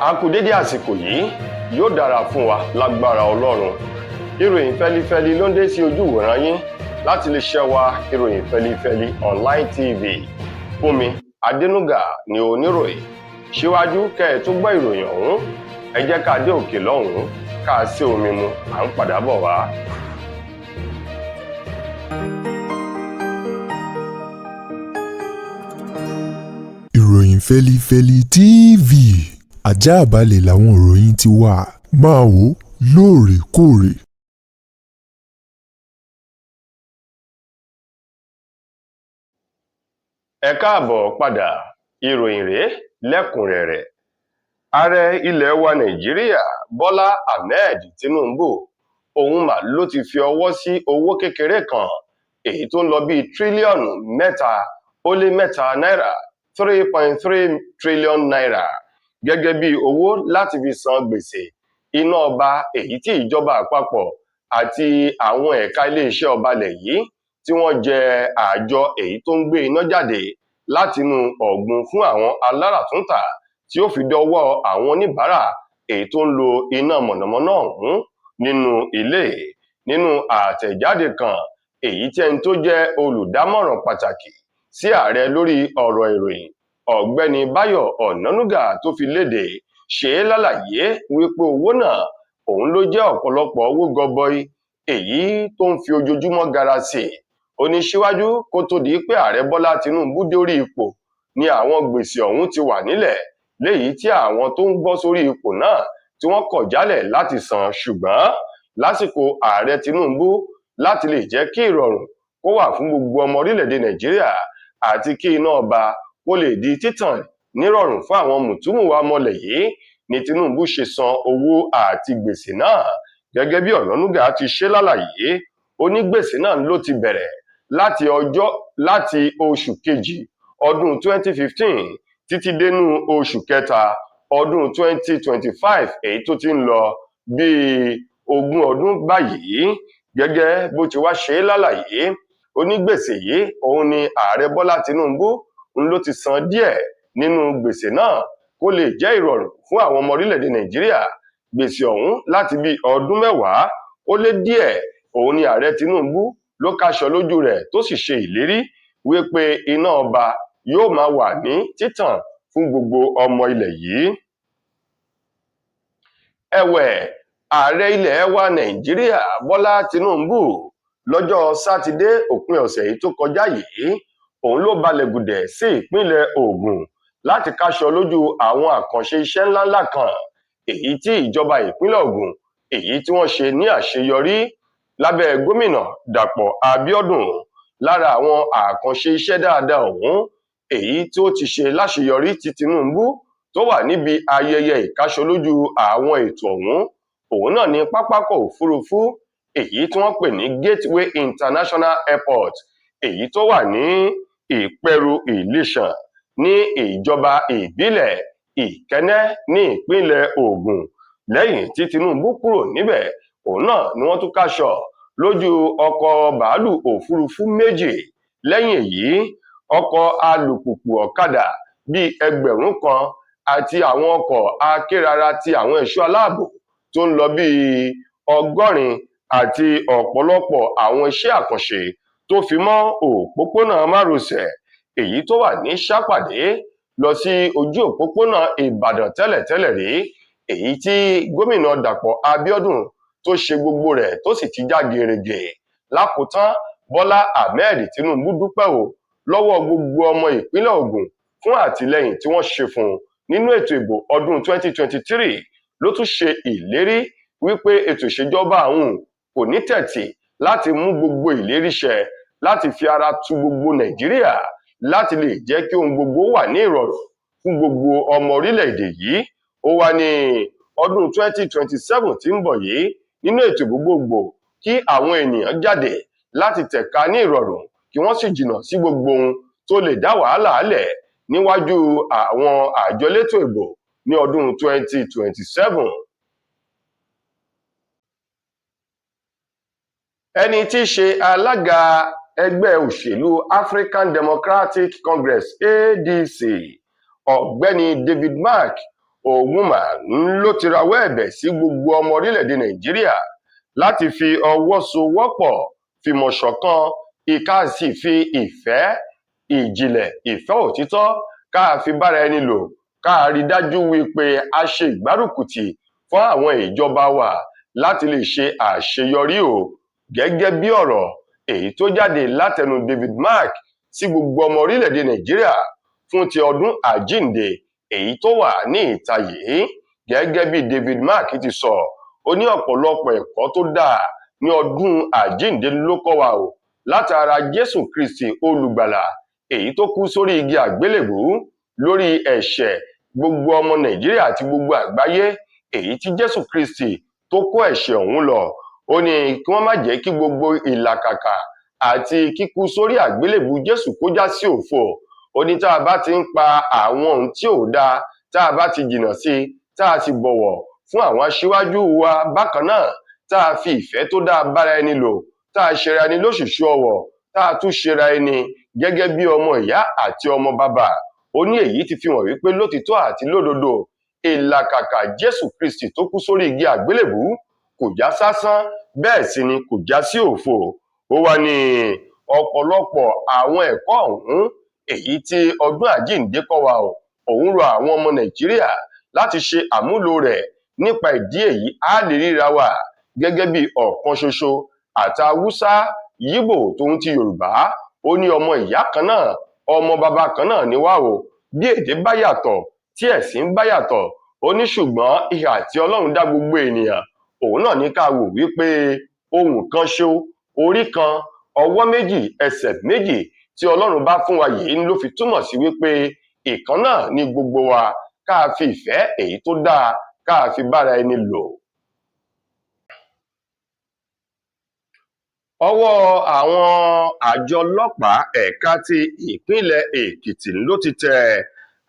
A kú dédé àsìkò yìí, yóò dára fún wa lágbára Ọlọ́run. Ìròyìn fẹ́lifẹ́li ló ń dé sí ojú ìwòran yín láti lè ṣẹ́ wa ìròyìn fẹ́lifẹ́li online TV. Fúnmi Adénúgà ni oníròyìn. Síwájú kẹ́ ẹ tó gbọ́ ìròyìn ọ̀hún, ẹ jẹ́ ká dé òkè lọ́hùn-ún ká sí omi mu, à ń padà bọ̀ wá. Ìròyìn fẹ́lifẹ́li TV, àjààbálẹ̀ làwọn ìròyìn ti wà, máa wò lóòrèkóòrè. Ẹ káàbọ̀ padà, ìròyìn rèé lẹ́kùnrẹ́rẹ́. Ààrẹ ilẹ̀ wa Nàìjíríà Bọ́lá Ahmed Tinubu òun mà ló ti fi ọwọ́ sí owó kékeré kan èyí tó ń lọ bíi tírílíọ̀nù 3.3 náírà 3.3 trillion naira gẹ́gẹ́ bí owó láti fi san gbèsè iná ọba èyí tí ìjọba àpapọ̀ àti àwọn ẹ̀ka iléeṣẹ́ ọba ilẹ̀ yìí tí wọ́n jẹ àjọ èyí tó ń gbé iná jáde látinú ọ̀gbun fún àwọn aláràtúntà tí ó fi dọwọ́ àwọn oníbàárà èyí tó ń lo iná mọ̀nàmọ́ná ọ̀hún nínú ilé. Nínú àtẹ̀jáde kan èyí tí ẹni tó jẹ́ olùdámọ̀ràn pàtàkì sí ààrẹ lórí ọ̀rọ̀ ìròyìn ọ̀gbẹ́ni Báyọ̀ Ọ̀nánúgà tó fi léde ṣe é lálàyé wípé owó náà òun ló jẹ́ ọ̀pọ̀lọpọ̀ owó gọbọi èyí tó ń fi ojoojúmọ́ gara sí i. Ó ní síwájú kó tó di pé ààrẹ Bọ́lá Tinubu dórí ipò ni àwọn gbèsè ọ̀hún ti wà nílẹ̀ léyìí tí àwọn tó ń bọ́ sórí ipò náà tí wọ́n kọ̀ jálẹ̀ láti san, ṣùgbọ́n lásìkò ààrẹ Tinubu láti lè jẹ́ kí ìrọ̀rùn kó wà fún gbogbo ọmọ orílẹ̀-èdè Nàìjíríà àti kí iná ọba kó lè di títàn nírọ̀rùn fún àwọn mùtúmùwà ọmọlẹ̀ yìí ni Tinubu ṣe san owó àti gbèsè náà. Gẹ́gẹ́ bí Ọ̀nánúgà ti ṣe lálàyé, ó ní gbèsè náà ló ti bẹ̀rẹ̀ láti oṣù kejì ọdún 2015 títí dénú oṣù kẹta ọdún 2025 èyí tó ti ń lọ bíi 20 ọdún báyìí. Gẹ́gẹ́ bó ti wá ṣe lálàyé, ó ní gbèsè yìí òun ni ààrẹ Bọ́lá Tinubu ló ti san díẹ̀ nínú gbèsè náà kó lè jẹ́ ìrọ̀rùn fún àwọn ọmọ orílẹ̀-èdè Nàìjíríà. Gbèsè ọ̀hún láti bí ọdún 10 ó lé díẹ̀ òun ni ààrẹ Tinubu ló káṣọ lójú rẹ̀ tó sì ṣe ìlérí wípé iná ọba yóò máa wà ní títàn fún gbogbo ọmọ ilẹ̀ yìí. Ẹ̀wẹ̀, ààrẹ ilẹ̀ wa Nàìjíríà Bọ́lá Tinubu lọ́jọ́ Sátidé òpin ọ̀sẹ̀ yìí tó kọjá yìí òun ló balẹ̀ gùdẹ̀ sí ìpínlẹ̀ Ògùn láti káṣọ lójú àwọn àkànṣe iṣẹ́ ńláńlá kan èyí tí ìjọba ìpínlẹ̀ Ògùn èyí tí wọ́n ṣe ní àṣeyọrí lábẹ́ gómìnà Dàpọ̀ Abíọ́dún. Lára àwọn àkànṣe iṣẹ́ dáadáa ọ̀hún èyí tí ó ti ṣe láṣeyọrí ti Tinubu tó wà níbi ayẹyẹ ìkáṣọlójú àwọn ètò ọ̀hún òun náà ní pápákọ̀ òfurufú èyí tí wọ́n pè ní Gateway International Airport èyí tó wà ní Ìpẹ̀rù Ìlíṣàn ní ìjọba ìbílẹ̀ Ìkẹ́nẹ́ ní ìpínlẹ̀ Ògùn. Lẹ́yìn tí Tinubu kúrò níbẹ̀, òun náà ni wọ́n tún káṣọ lójú ọkọ̀ bàálù òfurufú 2. Lẹ́yìn èyí, ọkọ̀ alùpùpù ọ̀kadà bíi 1000 àti àwọn ọkọ̀ akérara ti àwọn ẹ̀ṣọ́ aláàbò tó ń lọ bíi 100 àti ọ̀pọ̀lọpọ̀ àwọn iṣẹ́ àkànṣe tó fi mọ́ òpópónà márosẹ̀ èyí tó wà ní Ṣàpàdé lọ sí ojú òpópónà Ìbàdàn tẹ́lẹ̀tẹ́lẹ̀ rí èyí tí gómìnà Dàpọ̀ Abíọ́dún tó ṣe gbogbo rẹ̀ tó sì ti já gerege. Lákòótán, Bọ́lá Ahmed Tinubu dúpẹ́ lọ́wọ́ gbogbo ọmọ ìpínlẹ̀ Ògùn fún àtìlẹ́yìn tí wọ́n ṣe fún un nínú ètò ìbò ọdún 2023. Ló tún ṣe ìlérí wípé ètò ìṣèjọba àwọn kò ní tẹ̀tì láti mú gbogbo ìlérí ṣẹ láti fi ara tu gbogbo Nàìjíríà láti lè jẹ́ kí ohun gbogbo wà ní ìrọ̀rùn fún gbogbo ọmọ orílẹ̀-èdè yìí. Ó wá ní ọdún 2027 tí ń bọ̀ yìí nínú ètò gbogbogbò kí àwọn ènìyàn jáde láti tẹ̀ka ní ìrọ̀rùn kí wọ́n sì jìnnà sí gbogbo ohun tó lè dá wàhálà lẹ̀ níwájú àwọn àjọ elétò ìbò ní ọdún 2027. Ẹni tí í ṣe alága ẹgbẹ́ òṣèlú African Democratic Congress ADC ọ̀gbẹ́ni David Mark òun mà ló ti rawọ́ ẹ̀bẹ̀ sí gbogbo ọmọ orílẹ̀-èdè Nàìjíríà láti fi ọwọ́ sowọ́pọ̀ fìmọ̀ ṣọ̀kan ìka sì fi ìfẹ́ ìjìnlẹ̀ ìfẹ́ òtítọ́ ká fi bára ẹni lò ká rí dájú wípé a ṣe ìgbárùkùtì fún àwọn ìjọba wa láti lè ṣe àṣeyọrí o, gẹ́gẹ́ bí ọ̀rọ̀ èyí tó jáde látẹnu David Mark sí gbogbo ọmọ orílẹ̀-èdè Nàìjíríà fún ti ọdún àjíǹde èyí tó wà ní ìta yìí. Gẹ́gẹ́ bí David Mark ti sọ, ó ní ọ̀pọ̀lọpọ̀ ẹ̀kọ́ tó dáa ní ọdún àjíǹde ló kọ́ wa o látara Jésù Kristi olùgbàlà èyí tó kú sórí igi àgbélébùú lórí ẹ̀ṣẹ̀ gbogbo ọmọ Nàìjíríà àti gbogbo àgbáyé, èyí tí Jésù Kristi tó kó ẹ̀ṣẹ̀ ọ̀hún lọ. Ó ní kí wọ́n má jẹ́ kí gbogbo ìlàkàkà àti kíkú sórí àgbélébùú Jésù kó já sí òfo. Ó ní tá a bá ti ń pa àwọn ohun tí ò dáa, tá a bá ti jìnnà sí, tá a sì bọ̀wọ̀ fún àwọn aṣíwájú wa bákan náà, tá a fi ìfẹ́ tó dáa bára ẹni lò, tá a ṣera ẹni lóṣùṣù ọwọ̀, tá a tún ṣera ẹni gẹ́gẹ́ bí ọmọ ìyá àti ọmọ bàbá. Ó ní èyí ti fi hàn wípé lótìtọ́ àti lódodo ìlàkàkà Jésù Kristi tó kú sórí igi àgbélébùú kò já sásán, bẹ́ẹ̀ sì ni kò já sí òfo. Ó wá ní ọ̀pọ̀lọpọ̀ àwọn ẹ̀kọ́ ọ̀hún èyí tí ọdún àjíǹde kọ́ wa o, òun rọ àwọn ọmọ Nàìjíríà láti ṣe àmúlò rẹ̀. Nípa ìdí èyí a lè ríra wa gẹ́gẹ́ bí ọ̀kan ṣoṣo àti Haúsá, Yíbò tòun ti Yorùbá. Ó ní ọmọ ìyá kan náà, ọmọ bàbá kan náà ni wá o, bí èdè bá yàtọ̀, tí ẹ̀sìn bá yàtọ̀. Ó ní ṣùgbọ́n ìhà tí Ọlọ́run dá gbogbo ènìyàn, òun náà ní ká wò wípé ohùn kan ṣo, orí kan, ọwọ́ méjì, ẹsẹ̀ méjì tí Ọlọ́run bá fún wa yìí ló fi túmọ̀ sí wípé ìkan náà ni gbogbo wa, ká fi ìfẹ́ èyí tó dáa ká fi bára ẹni lò. Ọwọ́ àwọn àjọ ọlọ́pàá ẹ̀ka ti ìpínlẹ̀ Èkìtì ló ti tẹ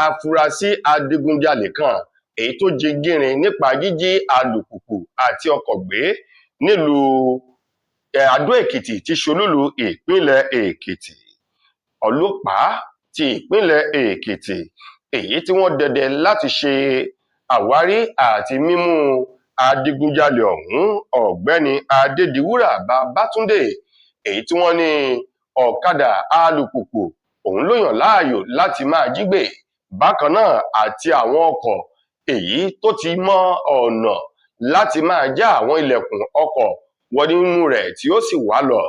afurasí adigunjalè kan èyí tó jingírin nípa jíjí alùpùpù àti ọkọ̀ gbé nílùú Adó Èkìtì tí ṣolúlú ìpínlẹ̀ Èkìtì. Ọlọ́pàá ti ìpínlẹ̀ Èkìtì èyí tí wọ́n dẹdẹ láti ṣe àwárí àti mímú adigunjalè ọ̀hún, ọ̀gbẹ́ni Adédiwúrà Babátúndé, èyí tí wọ́n ní ọ̀kadà alùpùpù òun ló yàn láàyò láti máa jí gbé, bákan náà àti àwọn ọkọ̀ èyí tó ti mọ́ ọ̀nà láti máa já àwọn ilẹ̀kùn ọkọ̀ wọ nínú rẹ̀ tí ó sì wá lọ.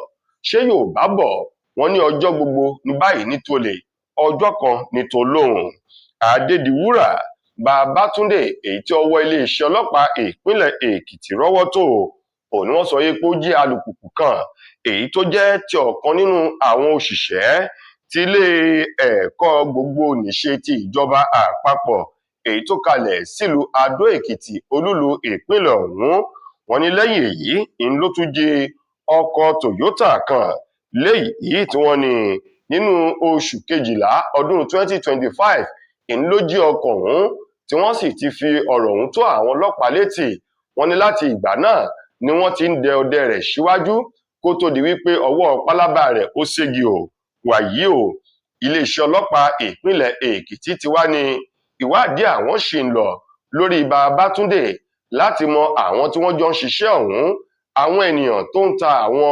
Ṣé Yorùbá bọ̀ wọ́n ní ọjọ́ gbogbo ní báyìí ní tolè, ọjọ́ kan ní tolóhùn. Adédiwúrà Babátúndé èyí tí ọwọ́ iléeṣẹ́ ọlọ́pàá ìpínlẹ̀ Èkìtì rọ́wọ́ tó, òun ni wọ́n sọ pé ó jí alùpùpù kan èyí tó jẹ́ ti ọ̀kan nínú àwọn òṣìṣẹ́ ti ilé ẹ̀kọ́ gbogbo nìṣe ti ìjọba àpapọ̀ èyí tó kalẹ̀ sílùú Adó Èkìtì olúlu ìpínlẹ̀ ọ̀hún. Wọ́n ní lẹ́yìn èyí ń ló tún jí ọkọ̀ Toyota kan léyìí tí wọ́n ní nínú oṣù kejìlá ọdún 2025 ń ló jí ọkọ̀ ọ̀hún tí wọ́n sì ti fi ọ̀rọ̀ ọ̀hún tó àwọn ọlọ́pàá létí. Wọ́n ní láti ìgbà náà ni wọ́n ti ń dẹ ọdẹ rẹ̀ síwájú kó tó di wípé ọwọ́ pálábá rẹ̀ ó ségi o. Wàyí o, iléeṣẹ́ ọlọ́pàá ìpínlẹ̀ Èkìtì ti wá ní ìwádìí àwọn ṣì ń lọ lórí Babátúndé láti mọ àwọn tí wọ́n jọ ń ṣiṣẹ́ ọ̀hún, àwọn ènìyàn tó ń ta àwọn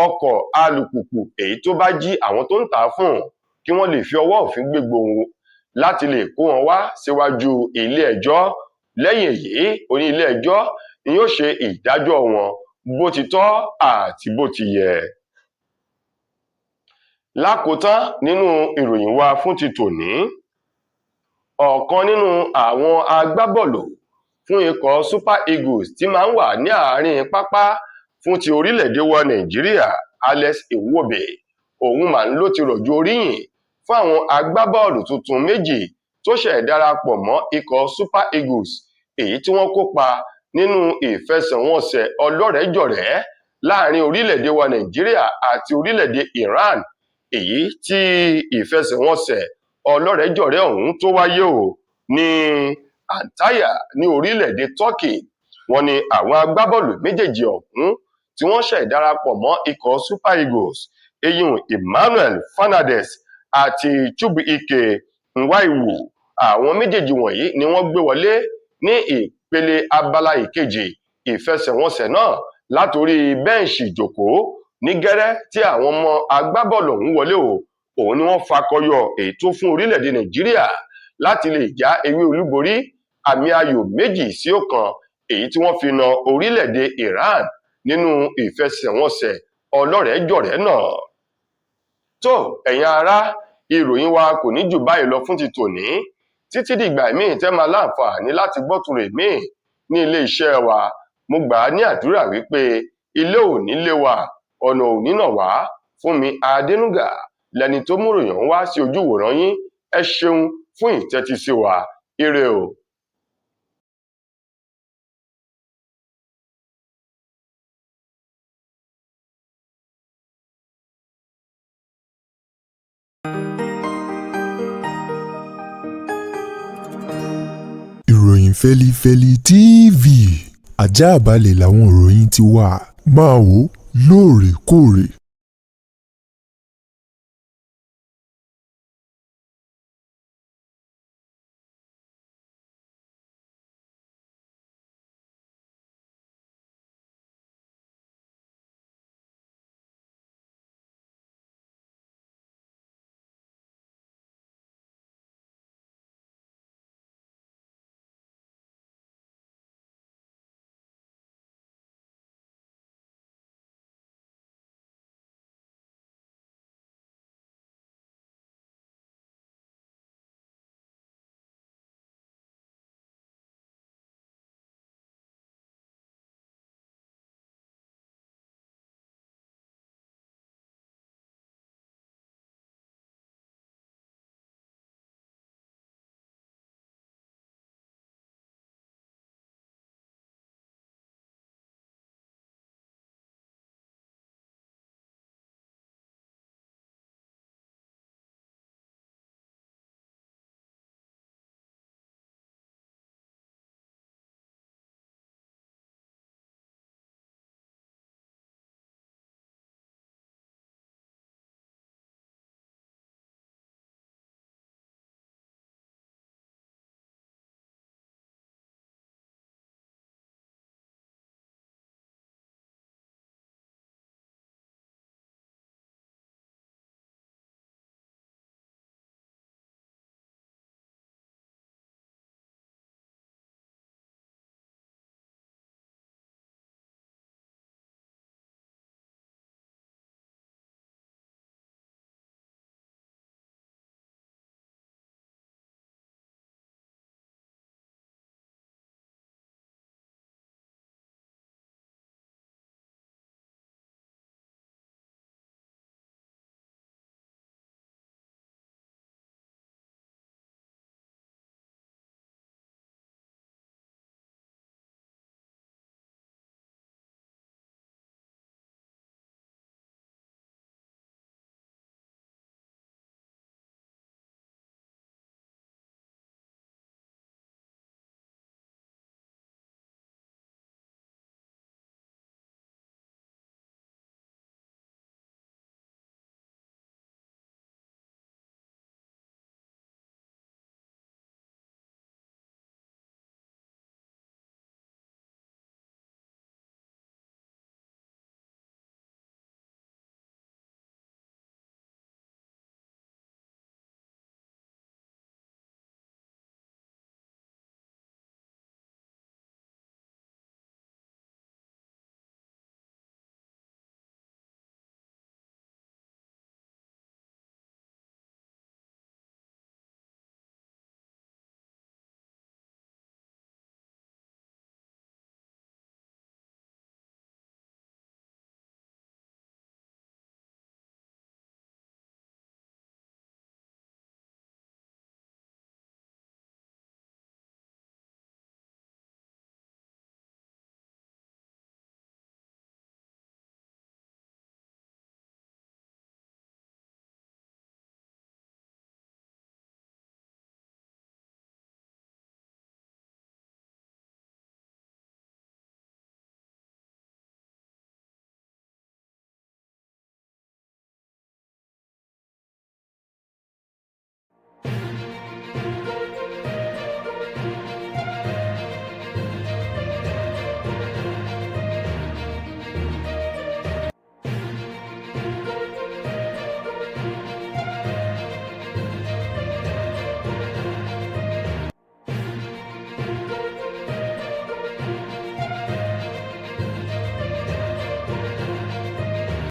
ọkọ̀ alùpùpù èyí tó bá jí àwọn tó ń tà á fún, kí wọ́n lè fi ọwọ́ òfin gbé gbòòrò láti lè kó wọn wá síwájú ilé ẹjọ́. Lẹ́yìn èyí, oní ilé ẹjọ́ ni yóò ṣe ìdájọ́ wọn bó ti tọ́ àti bó ti yẹ. Lákòótán nínú ìròyìn wa fún ti tòní, ọ̀kan nínú àwọn agbábọ́ọ̀lù fún ikọ̀ Super Eagles tí máa ń wà ní àárín pápá fún ti orílẹ̀-èdè wa Nàìjíríà, Alex Iwobi, òun mà ló ti rọ̀jò oríyìn fún àwọn agbábọ́ọ̀lù tuntun méjì tó ṣẹ̀ darapọ̀ mọ́ ikọ̀ Super Eagles èyí tí wọ́n kópa nínú ìfẹsẹ̀wọnsẹ̀ ọlọ́rẹ̀ẹ́jọ̀rẹ́ láàrin orílẹ̀-èdè wa Nàìjíríà àti orílẹ̀-èdè Iran, èyí tí ìfẹsẹ̀wọnsẹ̀ ọlọ́rẹ̀ẹ́jọ̀rẹ́ ọ̀hún tó wáyé o ní Antalya ní orílẹ̀-èdè Turkey. Wọ́n ní àwọn agbábọ́ọ̀lù méjèèjì ọ̀hún tí wọ́n ṣẹ̀ darapọ̀ mọ́ ikọ̀ Super Eagles, eyín Emmanuel Fernandez àti Chukwueze Nwaiwu, àwọn méjèèjì wọ̀nyí ni wọ́n gbé wọlé ní ìpele abala ìkejì ìfẹsẹ̀wọnsẹ̀ náà látòrí bẹ́ǹṣì ìjókòó ní gẹ́rẹ́ tí àwọn ọmọ agbábọ́ọ̀lù ọ̀hún wọlé òun ni wọ́n fakọyọ èyí tó fún orílẹ̀-èdè Nàìjíríà láti lè já ewé olúborí àmì ayò 2-1 èyí tí wọ́n fi na orílẹ̀-èdè Iran nínú ìfẹsẹ̀wọnsẹ̀ ọlọ́rẹ̀ẹ́jọ̀rẹ́ náà. tó ẹ̀yin ará, ìròyìn wa kò ní jù báyìí lọ fún ti tòní. Títí dìgbà míì tẹ́ máa láǹfààní láti gbọ́ tùrè míì ní ilé iṣẹ́ wa. Mo gbà á ní àdúrà wípé ilé ò ní lé wa, ọ̀nà ò ní nà wá. Fúnmi Adénúgà lẹni tó mú ròyìn wá sí ojú ìwòran yín. Ẹ ṣeun fún ìtẹ́tísí wa. Ire o. Ìròyìn Fẹ́lifẹ́li TV àjààbálẹ̀ làwọn ìròyìn ti wà. Máa wò lóòrèkóòrè.